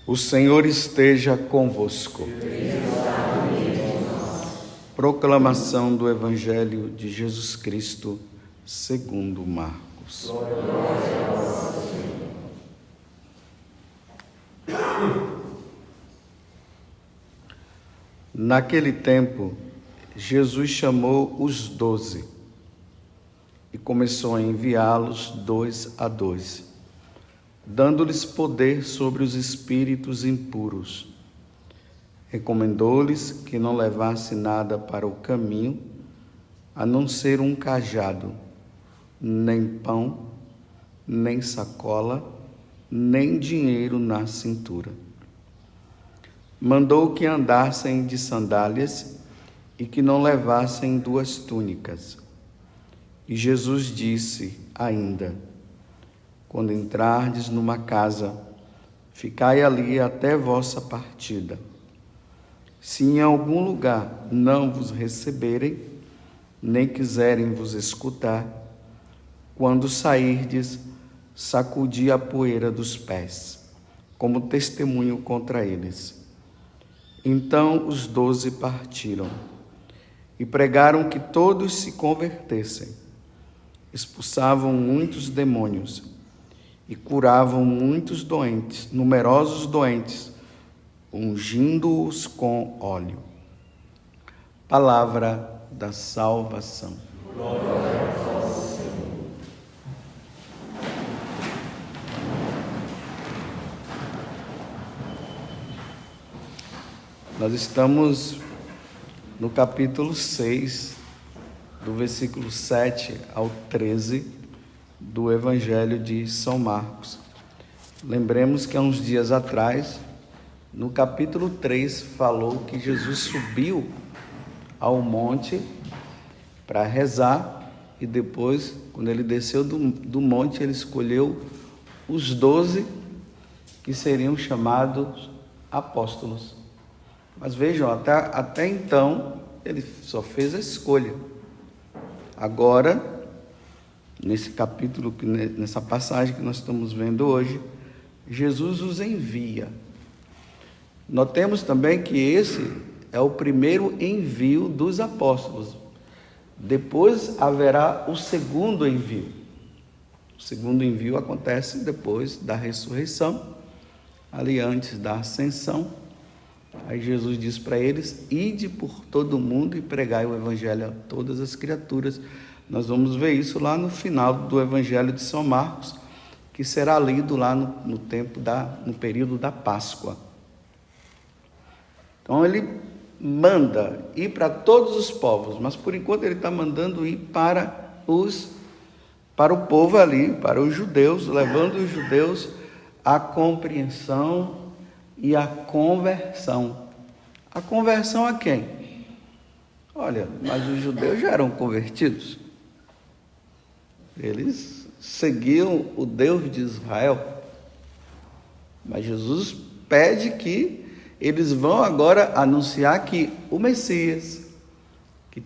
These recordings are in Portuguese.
O Senhor esteja convosco. Proclamação do Evangelho de Jesus Cristo, segundo Marcos. Naquele tempo, Jesus chamou os 12 e começou a enviá-los 2 a 2, dando-lhes poder sobre os espíritos impuros. Recomendou-lhes que não levassem nada para o caminho, a não ser um cajado, nem pão, nem sacola, nem dinheiro na cintura. Mandou que andassem de sandálias e que não levassem 2 túnicas. E Jesus disse ainda: quando entrardes numa casa, ficai ali até vossa partida. Se em algum lugar não vos receberem, nem quiserem vos escutar, quando sairdes, sacudi a poeira dos pés, como testemunho contra eles. Então os 12 partiram e pregaram que todos se convertessem. Expulsavam muitos demônios e curavam muitos doentes, numerosos doentes, ungindo-os com óleo. Palavra da salvação. Glória a vós, Senhor. Nós estamos no capítulo 6, do versículo 7 ao 13 do Evangelho de São Marcos. Lembremos que há uns dias atrás, no capítulo 3, falou que Jesus subiu ao monte para rezar e depois, quando ele desceu do monte, ele escolheu os 12 que seriam chamados apóstolos. Mas vejam, até então, ele só fez a escolha. Agora, nesse capítulo, nessa passagem que nós estamos vendo hoje, Jesus os envia. Notemos também que esse é o primeiro envio dos apóstolos. Depois haverá o segundo envio. O segundo envio acontece depois da ressurreição, ali antes da ascensão. Aí Jesus diz para eles: ide por todo o mundo e pregai o evangelho a todas as criaturas. Nós vamos ver isso lá no final do Evangelho de São Marcos, que será lido lá no período da Páscoa. Então ele manda ir para todos os povos, mas por enquanto ele está mandando ir para o povo ali, para os judeus, levando os judeus à compreensão e à conversão. A conversão a quem? Olha, mas os judeus já eram convertidos. Eles seguiam o Deus de Israel. Mas Jesus pede que eles vão agora anunciar que o Messias, que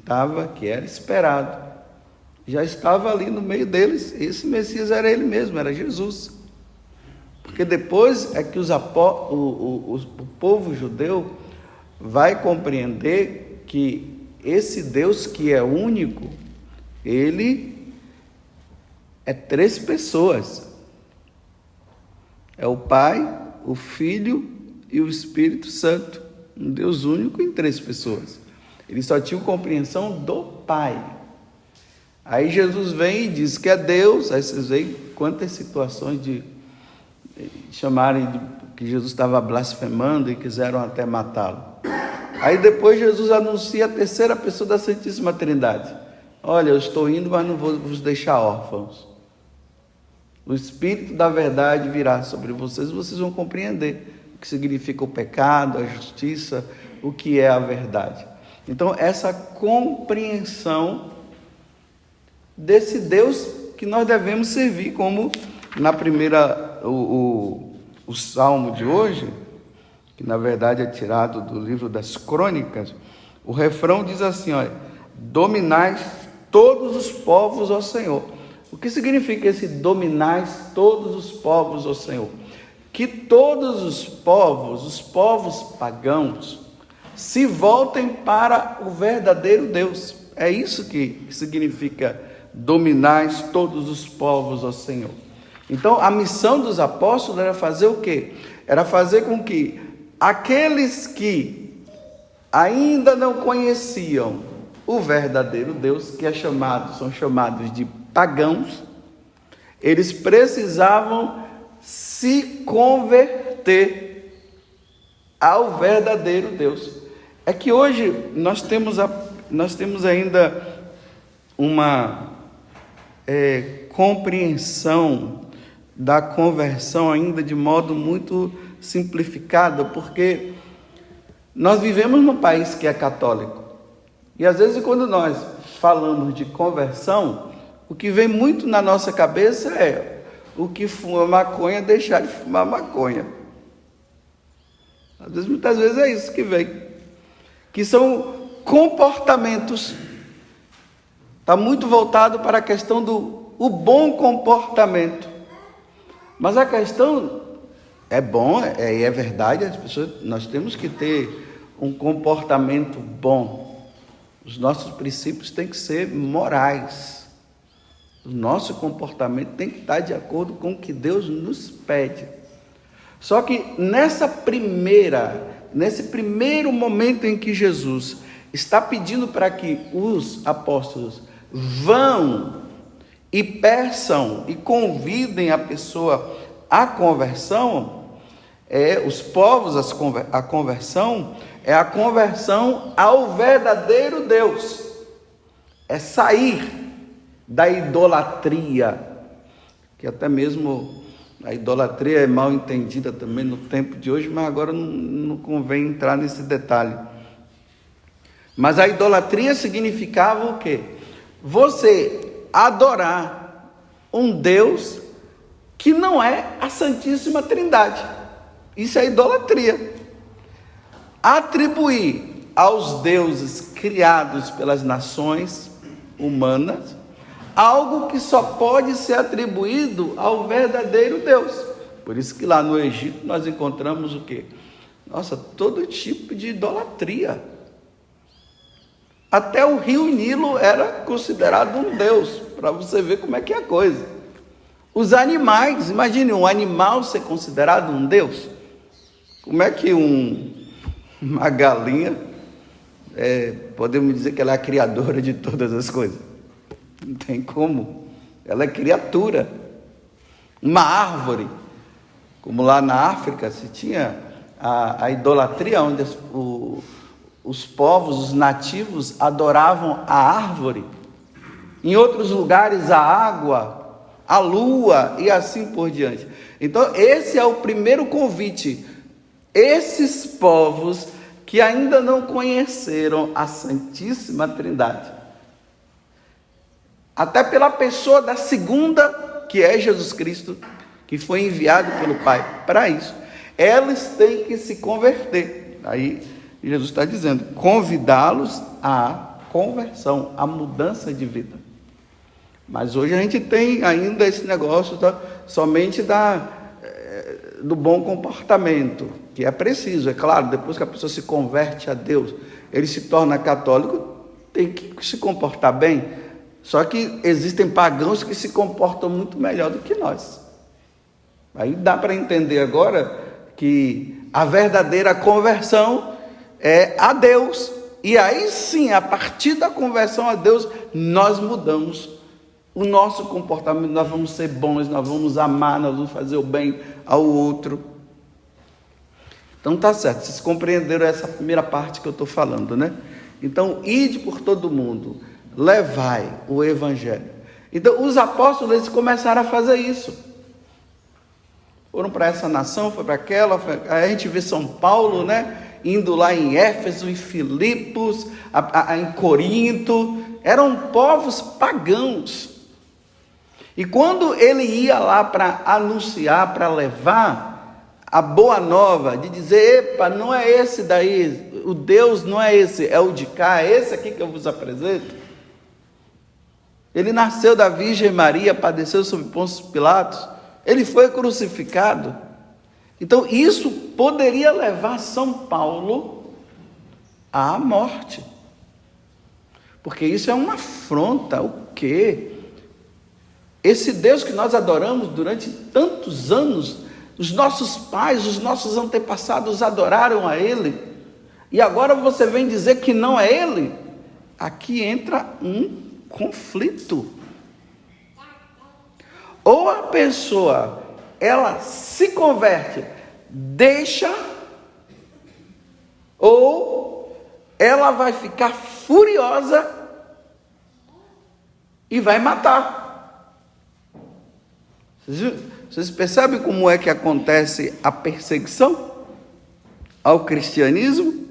era esperado, já estava ali no meio deles. Esse Messias era ele mesmo, era Jesus. Porque depois é que o povo judeu vai compreender que esse Deus que é único, ele é 3 pessoas. É o Pai, o Filho e o Espírito Santo. Um Deus único em 3 pessoas. Eles só tinham compreensão do Pai. Aí Jesus vem e diz que é Deus. Aí vocês veem quantas situações de chamarem que Jesus estava blasfemando e quiseram até matá-lo. Aí depois Jesus anuncia a 3ª pessoa da Santíssima Trindade. Olha, eu estou indo, mas não vou vos deixar órfãos. O Espírito da verdade virá sobre vocês e vocês vão compreender o que significa o pecado, a justiça, o que é a verdade. Então, essa compreensão desse Deus que nós devemos servir, como na primeira, o salmo de hoje, que na verdade é tirado do livro das Crônicas, o refrão diz assim, olha: dominais todos os povos, ó Senhor. O que significa esse dominais todos os povos, ó Senhor? que todos os povos pagãos, se voltem para o verdadeiro Deus. É isso que significa dominais todos os povos, ó Senhor. Então, a missão dos apóstolos era fazer o quê? Era fazer com que aqueles que ainda não conheciam o verdadeiro Deus, que são chamados de pagãos, eles precisavam se converter ao verdadeiro Deus. É que hoje nós temos ainda uma compreensão da conversão ainda de modo muito simplificado, porque nós vivemos num país que é católico. E às vezes quando nós falamos de conversão, o que vem muito na nossa cabeça é o que fuma maconha deixar de fumar maconha. Muitas vezes é isso que vem. Que são comportamentos. Está muito voltado para a questão do bom comportamento. Mas a questão é bom, é verdade, nós temos que ter um comportamento bom. Os nossos princípios têm que ser morais. O nosso comportamento tem que estar de acordo com o que Deus nos pede. Só que nesse primeiro momento em que Jesus está pedindo para que os apóstolos vão e peçam e convidem a pessoa à conversão, os povos a conversão, é a conversão ao verdadeiro Deus, é sair da idolatria, que até mesmo a idolatria é mal entendida também no tempo de hoje, mas agora não convém entrar nesse detalhe. Mas a idolatria significava o quê? Você adorar um Deus que não é a Santíssima Trindade. Isso é idolatria. Atribuir aos deuses criados pelas nações humanas algo que só pode ser atribuído ao verdadeiro Deus. Por isso que lá no Egito nós encontramos o quê? Todo tipo de idolatria. Até o rio Nilo era considerado um deus, para você ver como é que é a coisa. Os animais, imagine um animal ser considerado um deus. Como é que uma galinha, podemos dizer que ela é a criadora de todas as coisas? Não tem como. Ela é criatura. Uma árvore, como lá na África se tinha a idolatria, onde os povos, os nativos, adoravam a árvore. Em outros lugares, a água, a lua e assim por diante. Então, esse é o primeiro convite. Esses povos que ainda não conheceram a Santíssima Trindade, até pela pessoa da segunda, que é Jesus Cristo, que foi enviado pelo Pai para isso, eles têm que se converter. Aí Jesus está dizendo, convidá-los à conversão, à mudança de vida. Mas hoje a gente tem ainda esse negócio somente do bom comportamento, que é preciso, é claro, depois que a pessoa se converte a Deus, ele se torna católico, tem que se comportar bem. Só que existem pagãos que se comportam muito melhor do que nós. Aí dá para entender agora que a verdadeira conversão é a Deus. E aí sim, a partir da conversão a Deus, nós mudamos o nosso comportamento, nós vamos ser bons, nós vamos amar, nós vamos fazer o bem ao outro. Então tá certo, vocês compreenderam essa primeira parte que eu estou falando, né? Então, ide por todo mundo, levai o evangelho. Então, os apóstolos, eles começaram a fazer isso. Foram para essa nação, foi para aquela, a gente vê São Paulo, né? Indo lá em Éfeso, em Filipos, em Corinto, eram povos pagãos. E quando ele ia lá para anunciar, para levar a boa nova, de dizer, epa, não é esse daí, o Deus não é esse, é o de cá, é esse aqui que eu vos apresento. Ele nasceu da Virgem Maria, padeceu sob Pôncio Pilatos, ele foi crucificado, Então, isso poderia levar São Paulo à morte. Porque isso é uma afronta. O quê? Esse Deus que nós adoramos durante tantos anos, os nossos pais, os nossos antepassados adoraram a Ele, e agora você vem dizer que não é Ele? Aqui entra um conflito. Ou a pessoa, ela se converte, deixa, ou ela vai ficar furiosa e vai matar. Vocês percebem como é que acontece a perseguição ao cristianismo?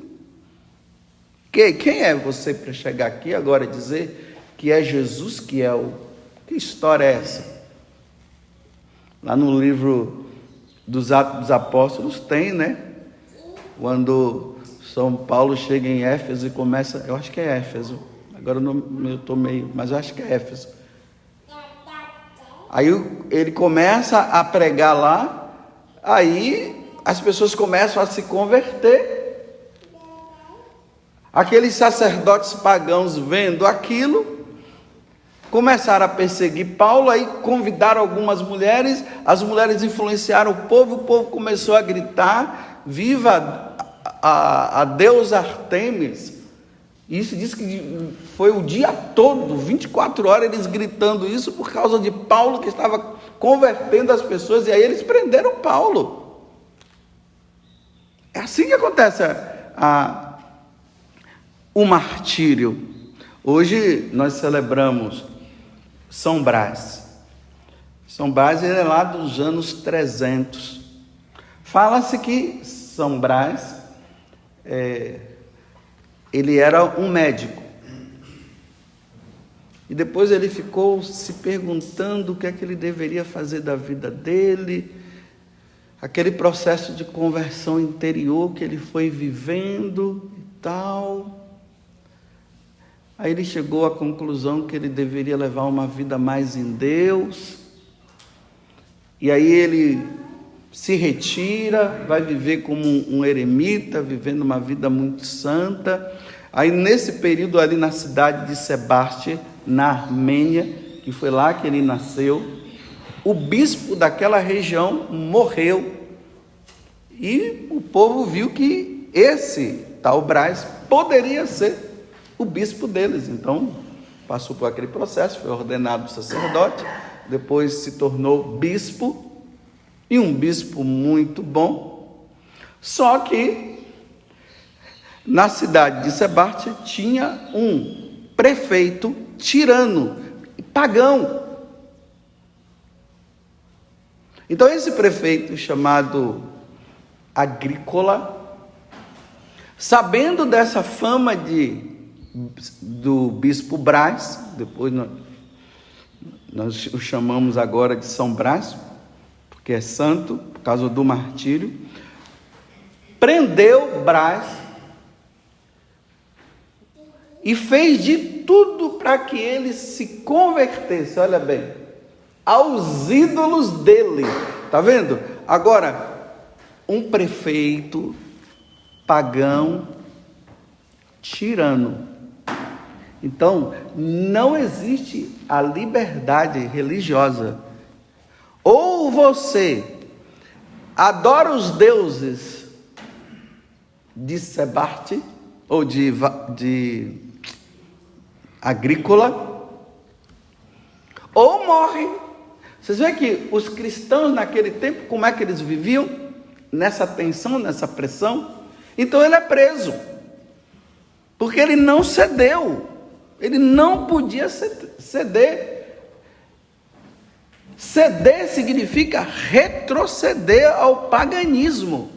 Quem é você para chegar aqui agora e dizer que é Jesus que é o... Que história é essa? Lá no livro dos Atos dos Apóstolos tem, né? Quando São Paulo chega em Éfeso e começa... Eu acho que é Éfeso. Agora eu estou meio... Mas eu acho que é Éfeso. Aí ele começa a pregar lá. Aí as pessoas começam a se converter. Aqueles sacerdotes pagãos vendo aquilo, começaram a perseguir Paulo, aí convidaram algumas mulheres, as mulheres influenciaram o povo começou a gritar, viva a deusa Artemis. Isso diz que foi o dia todo, 24 horas, eles gritando isso por causa de Paulo, que estava convertendo as pessoas, e aí eles prenderam Paulo. É assim que acontece o martírio. Hoje nós celebramos São Brás. São Brás é lá dos anos 300. Fala-se que São Brás, ele era um médico. E depois ele ficou se perguntando o que é que ele deveria fazer da vida dele. Aquele processo de conversão interior que ele foi vivendo e tal. Aí ele chegou à conclusão que ele deveria levar uma vida mais em Deus. E aí ele se retira, vai viver como um eremita, vivendo uma vida muito santa. Aí nesse período ali na cidade de Sebaste, na Armênia, que foi lá que ele nasceu, o bispo daquela região morreu. E o povo viu que esse tal Brás poderia ser o bispo deles. Então passou por aquele processo, foi ordenado sacerdote, depois se tornou bispo, e um bispo muito bom. Só que na cidade de Sebaste tinha um prefeito tirano, pagão. Então esse prefeito, chamado Agrícola, sabendo dessa fama do bispo Brás, depois nós o chamamos agora de São Brás, porque é santo, por causa do martírio, prendeu Brás e fez de tudo para que ele se convertesse, olha bem, aos ídolos dele. Está vendo? Agora, um prefeito pagão, tirano. Então, não existe a liberdade religiosa. Ou você adora os deuses de Sebaste, ou de Agrícola, ou morre. Vocês veem que os cristãos naquele tempo, como é que eles viviam? Nessa tensão, nessa pressão. Então ele é preso, porque ele não cedeu. Ele não podia ceder. Ceder significa retroceder ao paganismo.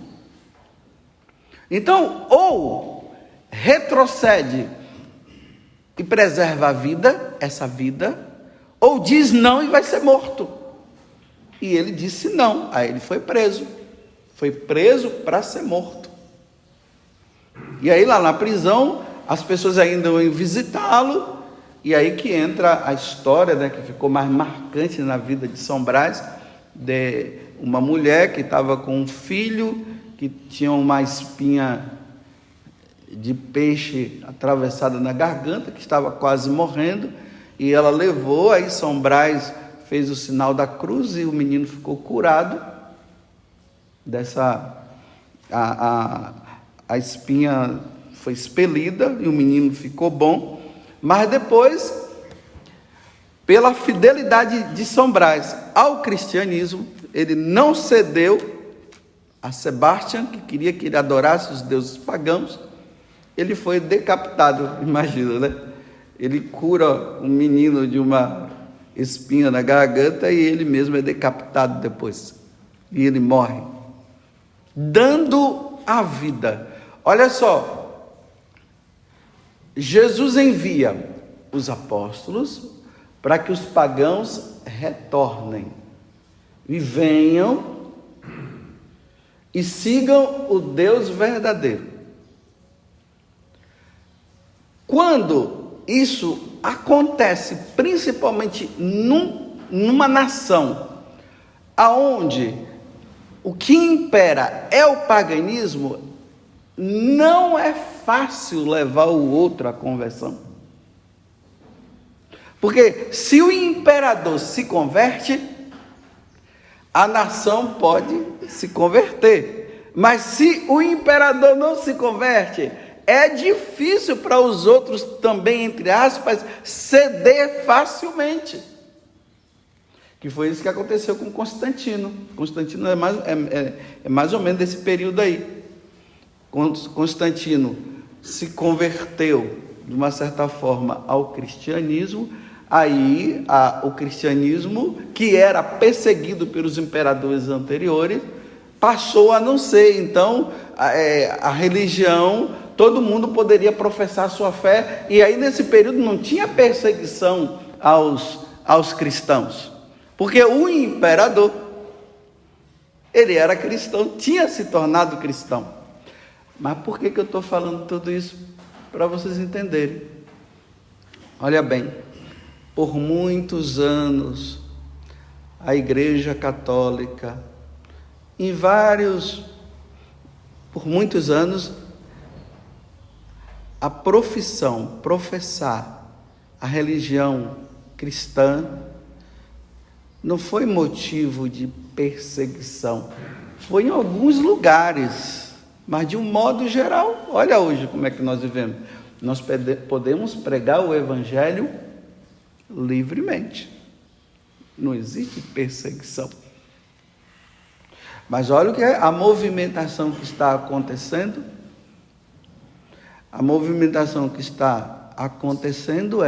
Então, ou retrocede e preserva a vida, essa vida, ou diz não e vai ser morto. E ele disse não, aí ele foi preso. Foi preso para ser morto. E aí lá na prisão, as pessoas ainda iam visitá-lo, e aí que entra a história, né, que ficou mais marcante na vida de São Brás, de uma mulher que estava com um filho que tinha uma espinha de peixe atravessada na garganta, que estava quase morrendo, e ela levou, aí São Brás fez o sinal da cruz e o menino ficou curado dessa... A espinha foi expelida e o menino ficou bom, mas depois, pela fidelidade de São Brás ao cristianismo, ele não cedeu a Sebastião, que queria que ele adorasse os deuses pagãos. Ele foi decapitado, imagina, né? Ele cura um menino de uma espinha na garganta e ele mesmo é decapitado depois. E ele morre, dando a vida. Olha só, Jesus envia os apóstolos para que os pagãos retornem e venham e sigam o Deus verdadeiro. Quando isso acontece, principalmente numa nação aonde o que impera é o paganismo, não é fácil levar o outro à conversão. Porque se o imperador se converte, a nação pode se converter. Mas se o imperador não se converte, é difícil para os outros também, entre aspas, ceder facilmente. Que foi isso que aconteceu com Constantino. Constantino é mais ou menos desse período aí. Constantino se converteu, de uma certa forma, ao cristianismo. Aí o cristianismo, que era perseguido pelos imperadores anteriores, passou a não ser. Então, a religião, todo mundo poderia professar sua fé, e aí nesse período não tinha perseguição aos cristãos, porque o imperador, ele era cristão, tinha se tornado cristão. Mas por que eu estou falando tudo isso? Para vocês entenderem. Olha bem, por muitos anos, a Igreja Católica, por muitos anos, a professar a religião cristã não foi motivo de perseguição. Foi em alguns lugares, mas de um modo geral, olha hoje como é que nós vivemos. Nós podemos pregar o Evangelho livremente. Não existe perseguição. Mas olha o que é a movimentação que está acontecendo. A movimentação que está acontecendo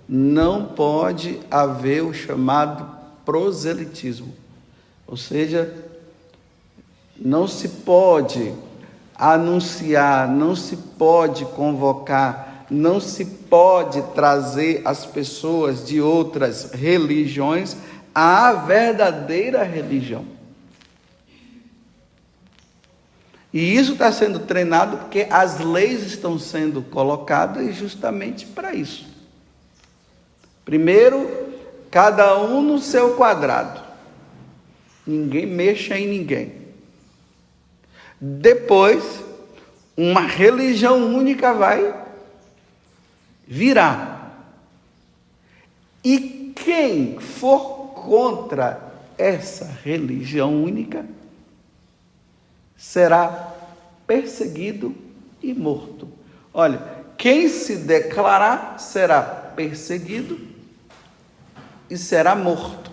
não pode haver o chamado proselitismo. Ou seja, não se pode anunciar, não se pode convocar, não se pode trazer as pessoas de outras religiões à verdadeira religião. E isso está sendo treinado porque as leis estão sendo colocadas justamente para isso. Primeiro, cada um no seu quadrado. Ninguém mexa em ninguém. Depois, uma religião única vai virar. E quem for contra essa religião única será perseguido e morto. Olha, quem se declarar será perseguido e será morto.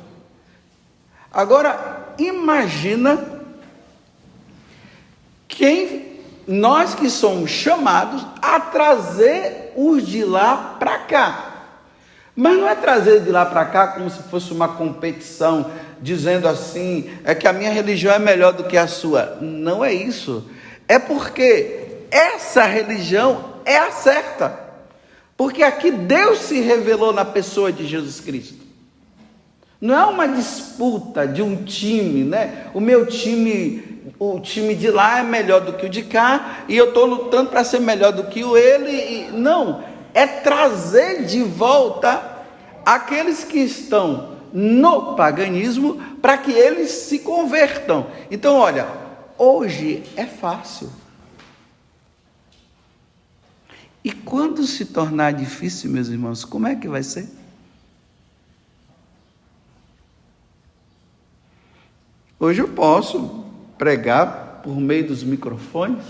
Agora, imagina nós que somos chamados a trazer os de lá para cá. Mas não é trazer de lá para cá como se fosse uma competição, dizendo assim, que a minha religião é melhor do que a sua. Não é isso. É porque essa religião é a certa. Porque aqui Deus se revelou na pessoa de Jesus Cristo. Não é uma disputa de um time, né? O time de lá é melhor do que o de cá, e eu estou lutando para ser melhor do que não, é trazer de volta aqueles que estão no paganismo para que eles se convertam. Então, olha, hoje é fácil. E quando se tornar difícil, meus irmãos, como é que vai ser? Hoje eu posso pregar por meio dos microfones,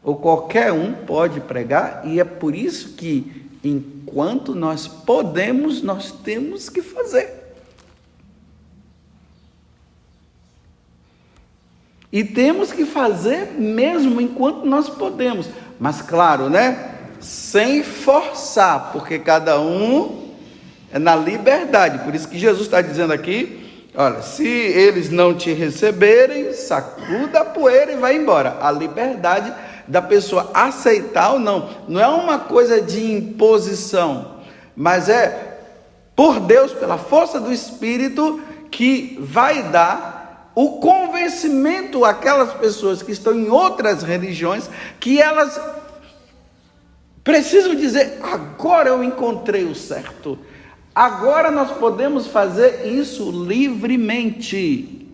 ou qualquer um pode pregar, e é por isso que, enquanto nós podemos, nós temos que fazer. E temos que fazer mesmo enquanto nós podemos. Mas claro, né? Sem forçar, porque cada um é na liberdade. Por isso que Jesus está dizendo aqui, olha, se eles não te receberem, sacuda a poeira e vai embora. A liberdade da pessoa aceitar ou não. Não é uma coisa de imposição, mas é por Deus, pela força do Espírito, que vai dar o convencimento àquelas pessoas que estão em outras religiões, que elas precisam dizer, agora eu encontrei o certo. Agora nós podemos fazer isso livremente.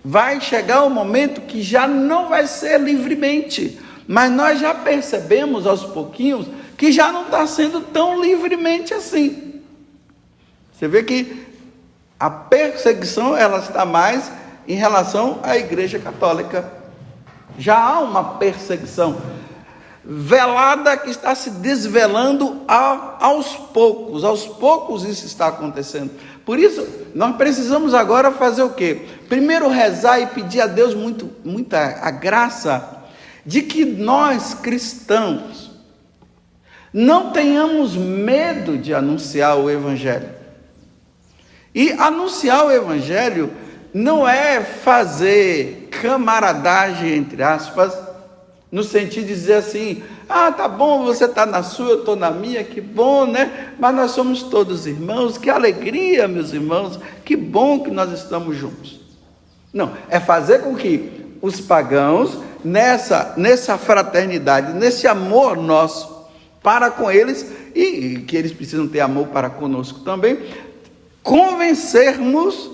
Vai chegar um momento que já não vai ser livremente, mas nós já percebemos aos pouquinhos que já não está sendo tão livremente assim. Você vê que a perseguição ela está mais em relação à Igreja Católica. Já há uma perseguição velada que está se desvelando aos poucos isso está acontecendo. Por isso, nós precisamos agora fazer o quê? Primeiro rezar e pedir a Deus muita a graça de que nós cristãos não tenhamos medo de anunciar o Evangelho. E anunciar o Evangelho não é fazer camaradagem, entre aspas, no sentido de dizer assim, tá bom, você está na sua, eu estou na minha, que bom, né? Mas nós somos todos irmãos, que alegria, meus irmãos, que bom que nós estamos juntos. Não, é fazer com que os pagãos, nessa fraternidade, nesse amor nosso para com eles, e que eles precisam ter amor para conosco também, convencermos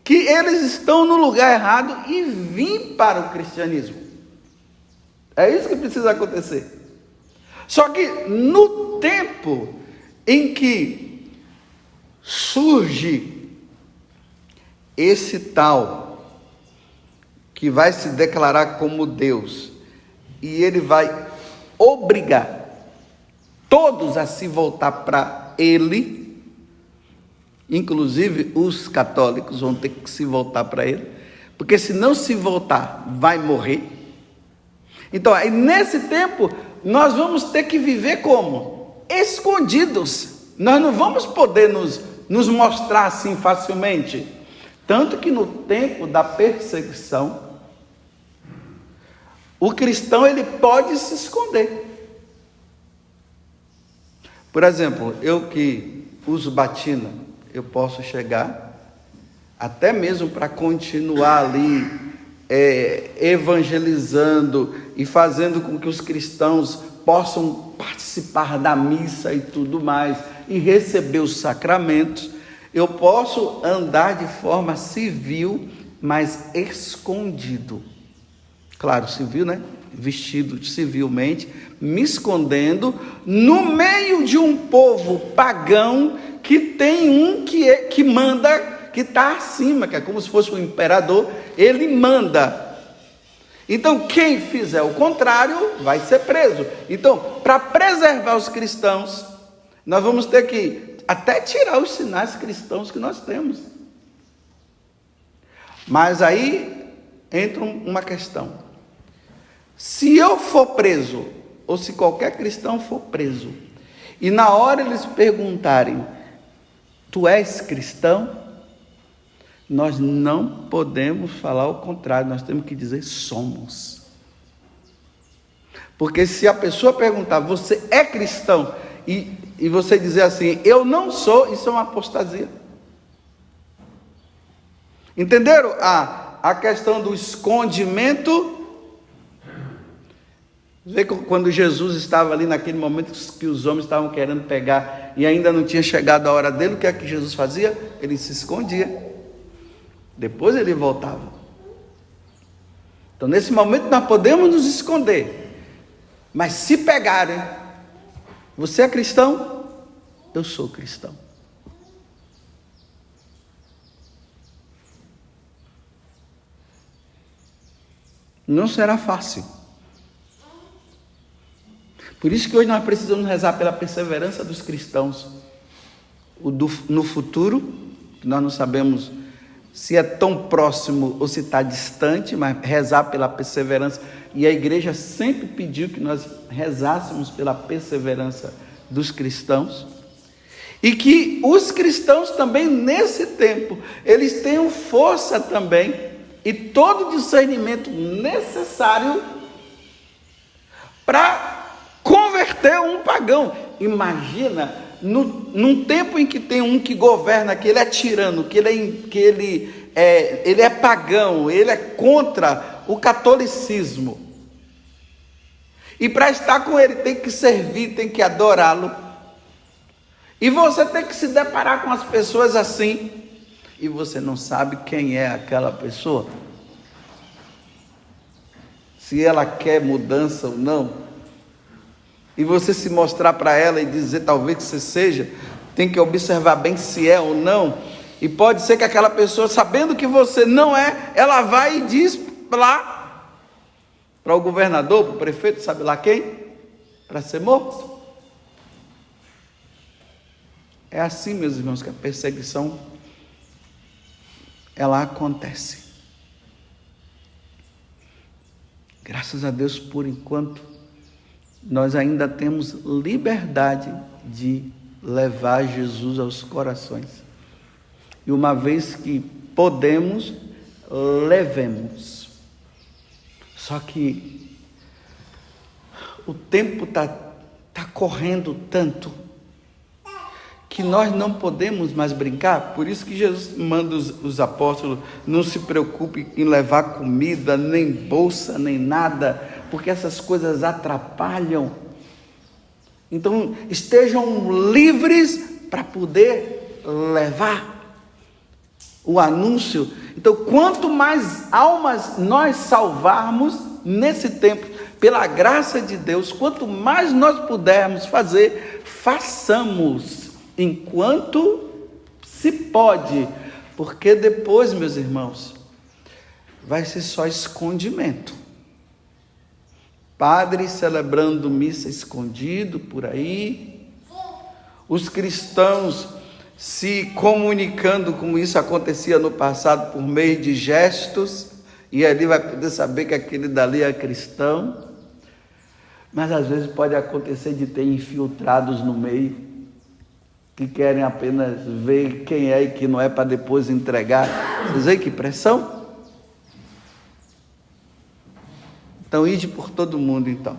que eles estão no lugar errado e vir para o cristianismo. É isso que precisa acontecer. Só que no tempo em que surge esse tal que vai se declarar como Deus, e ele vai obrigar todos a se voltar para ele, inclusive os católicos vão ter que se voltar para ele, porque se não se voltar, vai morrer. Então, aí nesse tempo, nós vamos ter que viver como? Escondidos. Nós não vamos poder nos mostrar assim facilmente. Tanto que no tempo da perseguição, o cristão ele pode se esconder. Por exemplo, eu que uso batina, eu posso chegar, até mesmo para continuar ali, evangelizando e fazendo com que os cristãos possam participar da missa e tudo mais, e receber os sacramentos, eu posso andar de forma civil, mas escondido. Claro, civil, né? Vestido civilmente, me escondendo no meio de um povo pagão que tem um que manda, que está acima, que é como se fosse um imperador, ele manda. Então, quem fizer o contrário vai ser preso. Então, para preservar os cristãos, nós vamos ter que até tirar os sinais cristãos que nós temos. Mas aí entra uma questão. Se eu for preso, ou se qualquer cristão for preso, e na hora eles perguntarem, tu és cristão? Nós não podemos falar o contrário, nós temos que dizer somos. Porque se a pessoa perguntar, você é cristão? E você dizer assim, eu não sou, isso é uma apostasia. Entenderam a questão do escondimento Vê quando Jesus estava ali naquele momento que os homens estavam querendo pegar e ainda não tinha chegado a hora dele, o que é que Jesus fazia? Ele se escondia. Depois ele voltava. Então nesse momento nós podemos nos esconder. Mas se pegarem, você é cristão? Eu sou cristão. Não será fácil. Por isso que hoje nós precisamos rezar pela perseverança dos cristãos. No futuro, nós não sabemos se é tão próximo ou se está distante, mas rezar pela perseverança. E a igreja sempre pediu que nós rezássemos pela perseverança dos cristãos. E que os cristãos também, nesse tempo, eles tenham força também e todo o discernimento necessário para converter um pagão. Imagina, num tempo em que tem um que governa, que ele é tirano, que ele é pagão, ele é contra o catolicismo. E para estar com ele tem que servir, tem que adorá-lo. E você tem que se deparar com as pessoas assim, e você não sabe quem é aquela pessoa. Se ela quer mudança ou não. E você se mostrar para ela e dizer talvez que você seja, tem que observar bem se é ou não. E pode ser que aquela pessoa, sabendo que você não é, ela vai e diz lá para o governador, para o prefeito, sabe lá quem? Para ser morto. É assim, meus irmãos, que a perseguição ela acontece. Graças a Deus, por enquanto, nós ainda temos liberdade de levar Jesus aos corações. E uma vez que podemos, levemos. Só que o tempo está correndo tanto que nós não podemos mais brincar. Por isso que Jesus manda os apóstolos, não se preocupe em levar comida, nem bolsa, nem nada, porque essas coisas atrapalham. Então, estejam livres para poder levar o anúncio. Então, quanto mais almas nós salvarmos nesse tempo, pela graça de Deus, quanto mais nós pudermos fazer, façamos, enquanto se pode, porque depois, meus irmãos, vai ser só escondimento. Padre celebrando missa escondido por aí, os cristãos se comunicando como isso acontecia no passado por meio de gestos, e ali vai poder saber que aquele dali é cristão. Mas às vezes pode acontecer de ter infiltrados no meio, que querem apenas ver quem é e quem não é para depois entregar. Vocês veem que pressão? Então, ide por todo mundo, então.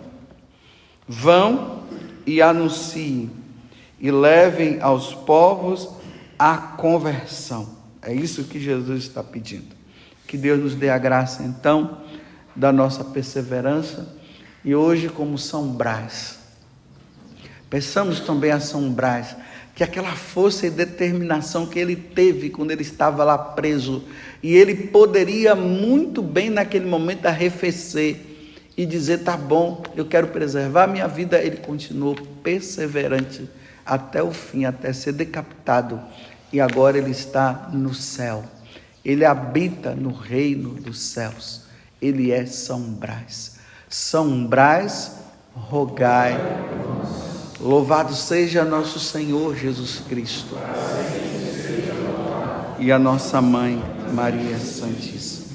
Vão e anunciem, e levem aos povos a conversão. É isso que Jesus está pedindo. Que Deus nos dê a graça, então, da nossa perseverança. E hoje, como São Brás, peçamos também a São Brás, que aquela força e determinação que ele teve quando ele estava lá preso, e ele poderia muito bem naquele momento arrefecer e dizer, tá bom, eu quero preservar a minha vida, ele continuou perseverante até o fim, até ser decapitado, e agora ele está no céu, ele habita no reino dos céus, ele é São Brás. São Brás, rogai. Louvado seja nosso Senhor Jesus Cristo e a nossa Mãe Maria Santíssima.